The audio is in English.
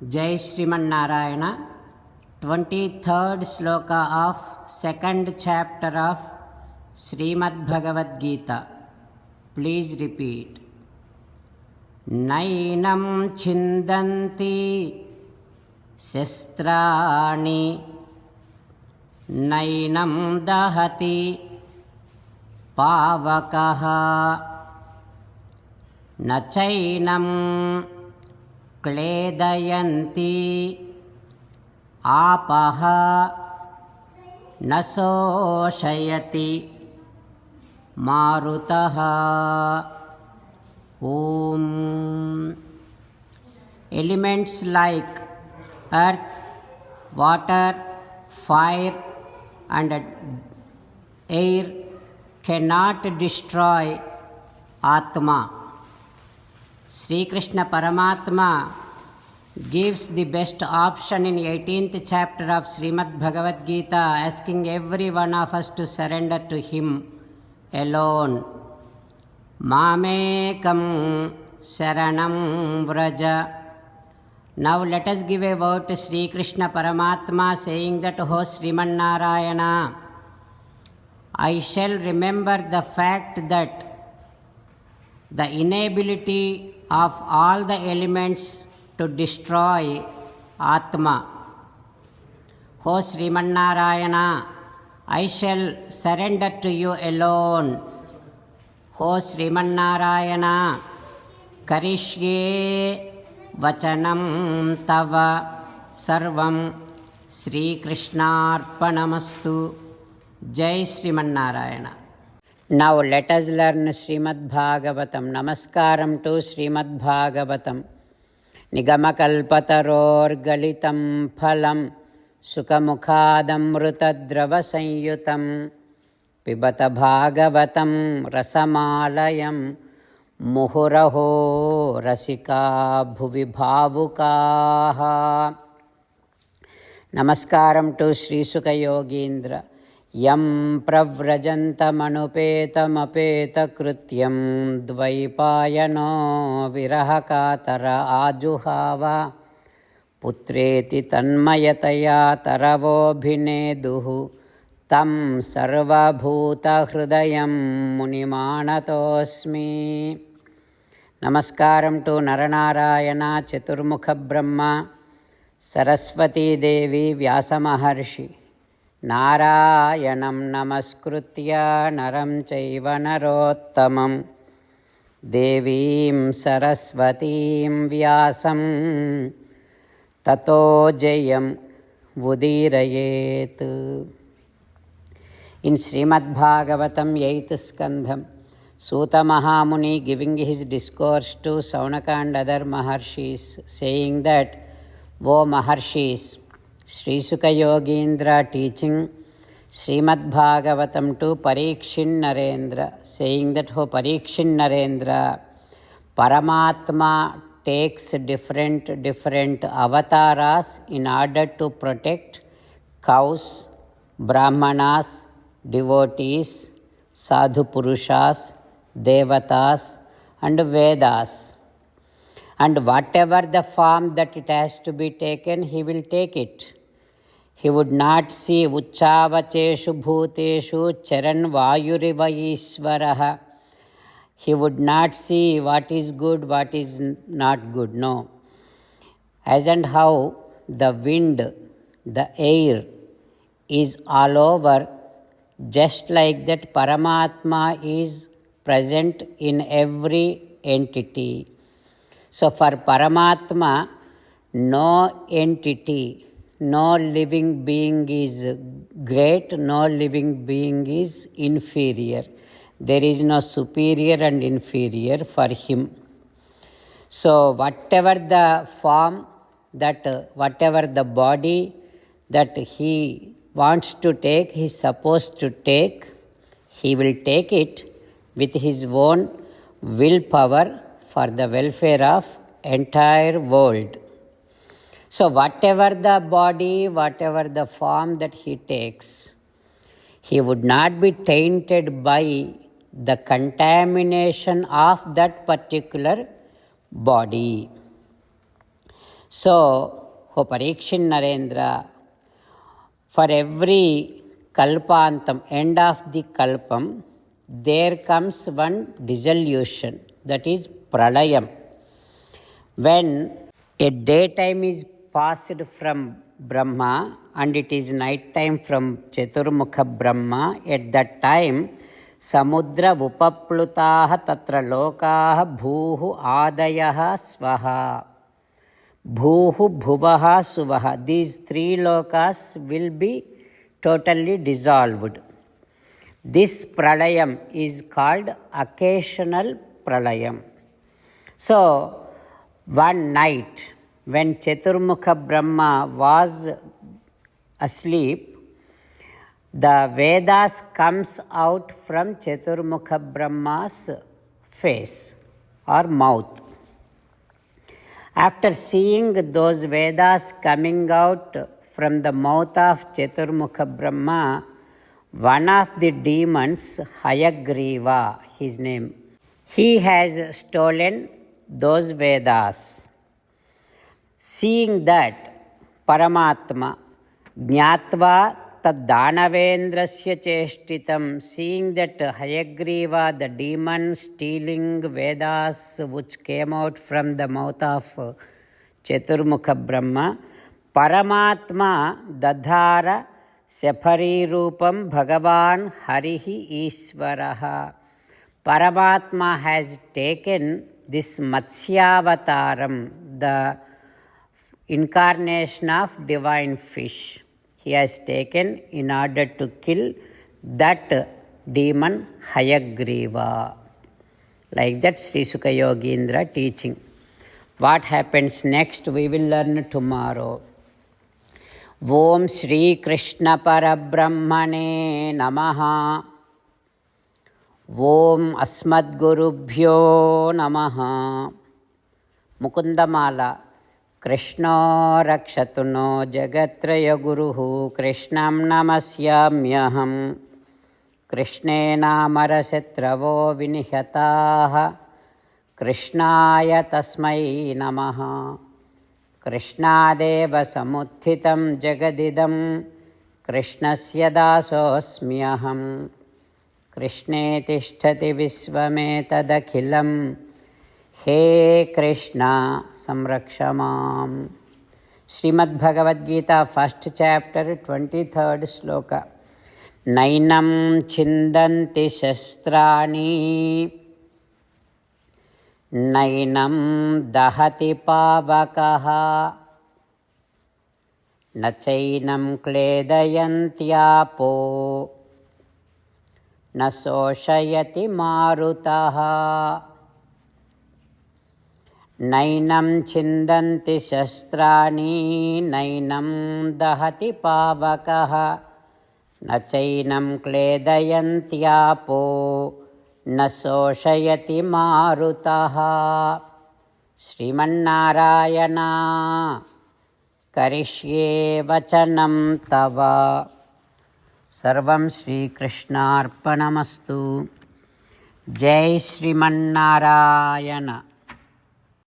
Jai Srimannarayana. 23rd sloka of 2nd chapter of Srimad Bhagavad Gita. Please repeat. Nainam chindanti shastrani nainam dahati pavakaha nachainam क्लेदयन्ति आपः न शोषयति मारुतः। Om. Elements like earth, water, fire and air cannot destroy Atma. Sri Krishna Paramatma gives the best option in 18th chapter of Srimad Bhagavad Gita, asking every one of us to surrender to him alone. Mamekam Saranam Vraja. Now let us give a word to Sri Krishna Paramatma, saying that, O Srimannarayana, I shall remember the fact that the inability of all the elements to destroy Atma. O Srimannarayana, I shall surrender to you alone. O Srimannarayana, karishye vachanam tava sarvam Sri Krishnarpanamastu. Jai Srimannarayana. Now let us learn Srimad Bhagavatam. Namaskaram to Srimad Bhagavatam. Nigamakalpataror galitam phalam sukamukhadamrutadrava sanyutam pibata bhagavatam rasamalayam muhuraho rasika bhuvi bhavukaha. Namaskaram to Sri Sukha Yogindra. Yam pravrajantamanopetamapeta-krutyam dvaipayano virahakatara ajuhava putreti tanmayataya taravobhineduhu tam sarvabhuta-hrudayam munimanatosmi. Namaskaram to Naranarayana, Chaturmukha Brahma, Saraswati Devi, Vyasa Maharshi. Narayanam namaskritya naram chaiva narottamam devim saraswatim vyasam tato jayam vudirayet. In Srimad Bhagavatam 8th Skandham, Suta Mahamuni giving his discourse to Saunaka and other Maharshis, saying that, O Maharshis, Sri Sukha Yogindra teaching Srimad Bhagavatam to Parikshin Narendra, saying that, O Parikshin Narendra, Paramatma takes different avatars in order to protect cows, brahmanas, devotees, sadhu purushas, devatas and Vedas. And whatever the form that it has to be taken, he will take it. He would not see Uchavacheshu Bhuteshu Charan Vayuriva Ishvaraha. He would not see what is good, what is not good. No. As and how the wind, the air is all over, just like that Paramatma is present in every entity. So for Paramatma, no entity, no living being is great, no living being is inferior. There is no superior and inferior for him. So whatever the form, whatever the body that he wants to take, he is supposed to take, he will take it with his own willpower for the welfare of entire world. So whatever the body, whatever the form that he takes, he would not be tainted by the contamination of that particular body. So, O Parikshit Narendra, for every kalpantam, end of the kalpam, there comes one dissolution, that is pralayam. When a daytime is passed from Brahma and it is night time from Chaturmukha Brahma, at that time samudra upaplutaha tatra lokaha bhuhu adayaha svaha. Bhuhu bhuvaha suvaha. These three lokas will be totally dissolved. This pralayam is called occasional pralayam. So, one night when Chaturmukha Brahma was asleep, the Vedas comes out from Chaturmukha Brahma's face or mouth. After seeing those Vedas coming out from the mouth of Chaturmukha Brahma, one of the demons, Hayagriva, his name, he has stolen those Vedas. Seeing that, Paramatma, Jnatva tad Danavendrasya cheshtitam, seeing that Hayagriva, the demon stealing Vedas which came out from the mouth of Chaturmukha Brahma, Paramatma dadhara Sapari Rupam Bhagavan Harihi Ishvaraha. Paramatma has taken this Matsyavataram, the incarnation of divine fish. He has taken in order to kill that demon Hayagriva. Like that, Sri Sukha Yogindra teaching. What happens next, we will learn tomorrow. Om Shri Krishna Parabrahmane Namaha. Om Asmadgurubhyo Namaha. Mukundamala. Krishna rakshatu no jagatraya guruhu Krishnam namasyamyaham. Krishnena marasetravo vinihataha. Krishnaya tasmai namaha. Krishnadeva samuthitam jagadidam. Krishnasya dasosmyaham. Krishne tishtati visvametadakhilam. He Krishna samrakshamam. Srimad Bhagavad Gita, first chapter, 23rd sloka. Nainam chindanti shastrani, nainam dahati pavakaha, nachainam kledayantyapo, nasoshayati marutaha. Nainam chindanti shastrani, nainam dahati pavakaha, nachainam kledayantyapo, nasoshayati marutaha. Srimannarayana karishye vachanam tava. Sarvam Shri Krishnarpanamastu. Jai Srimannarayana.